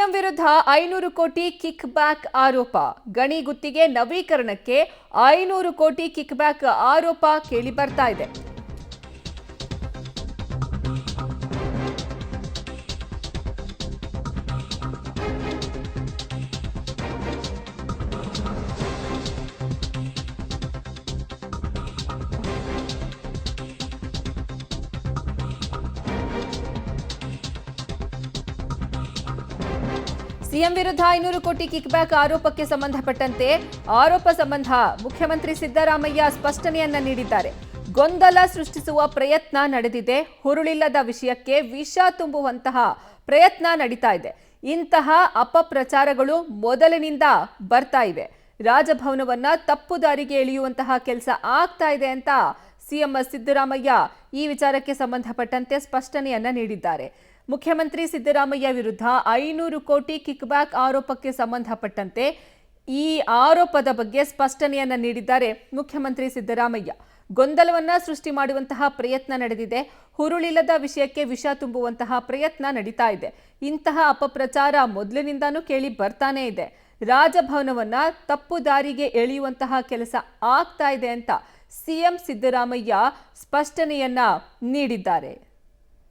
CM ವಿರುದ್ಧ 500 ಕೋಟಿ kick back ಆರೋಪ. ಗಣಿ ಗುತ್ತಿಗೆ ನವೀಕರಣಕ್ಕೆ 500 ಕೋಟಿ ಕಿಕ್ ಬ್ಯಾಕ್ ಆರೋಪ ಕೇಳಿ ಬರ್ತಾ ಇದೆ. ಸಿಎಂ ವಿರುದ್ಧ 500 ಕೋಟಿ ಕಿಕ್ ಬ್ಯಾಕ್ ಆರೋಪಕ್ಕೆ ಸಂಬಂಧಪಟ್ಟಂತೆ ಆರೋಪ ಸಂಬಂಧ ಮುಖ್ಯಮಂತ್ರಿ ಸಿದ್ದರಾಮಯ್ಯ ಸ್ಪಷ್ಟನೆಯನ್ನ ನೀಡಿದ್ದಾರೆ. ಗೊಂದಲ ಸೃಷ್ಟಿಸುವ ಪ್ರಯತ್ನ ನಡೆದಿದೆ. ಹುರುಳಿಲ್ಲದ ವಿಷಯಕ್ಕೆ ವಿಷ ತುಂಬುವಂತಹ ಪ್ರಯತ್ನ ನಡೀತಾ ಇದೆ. ಇಂತಹ ಅಪಪ್ರಚಾರಗಳು ಮೊದಲಿನಿಂದ ಬರ್ತಾ ಇವೆ. ರಾಜಭವನವನ್ನ ತಪ್ಪು ದಾರಿಗೆ ಎಳೆಯುವಂತಹ ಕೆಲಸ ಆಗ್ತಾ ಇದೆ ಅಂತ ಸಿಎಂ ಸಿದ್ದರಾಮಯ್ಯ ಈ ವಿಚಾರಕ್ಕೆ ಸಂಬಂಧಪಟ್ಟಂತೆ ಸ್ಪಷ್ಟನೆಯನ್ನ ನೀಡಿದ್ದಾರೆ. ಮುಖ್ಯಮಂತ್ರಿ ಸಿದ್ದರಾಮಯ್ಯ ವಿರುದ್ಧ 500 ಕೋಟಿ ಕಿಕ್ ಬ್ಯಾಕ್ ಆರೋಪಕ್ಕೆ ಸಂಬಂಧಪಟ್ಟಂತೆ ಈ ಆರೋಪದ ಬಗ್ಗೆ ಸ್ಪಷ್ಟನೆಯನ್ನ ನೀಡಿದ್ದಾರೆ ಮುಖ್ಯಮಂತ್ರಿ ಸಿದ್ದರಾಮಯ್ಯ. ಗೊಂದಲವನ್ನ ಸೃಷ್ಟಿ ಮಾಡುವಂತಹ ಪ್ರಯತ್ನ ನಡೆದಿದೆ. ಹುರುಳಿಲ್ಲದ ವಿಷಯಕ್ಕೆ ವಿಷ ತುಂಬುವಂತಹ ಪ್ರಯತ್ನ ನಡೀತಾ ಇದೆ. ಇಂತಹ ಅಪಪ್ರಚಾರ ಮೊದಲಿನಿಂದಾನೂ ಕೇಳಿ ಬರ್ತಾನೆ ಇದೆ. ರಾಜಭವನವನ್ನ ತಪ್ಪು ದಾರಿಗೆ ಎಳೆಯುವಂತಹ ಕೆಲಸ ಆಗ್ತಾ ಇದೆ ಅಂತ ಸಿಎಂ ಸಿದ್ದರಾಮಯ್ಯ ಸ್ಪಷ್ಟನೆಯನ್ನ ನೀಡಿದ್ದಾರೆ.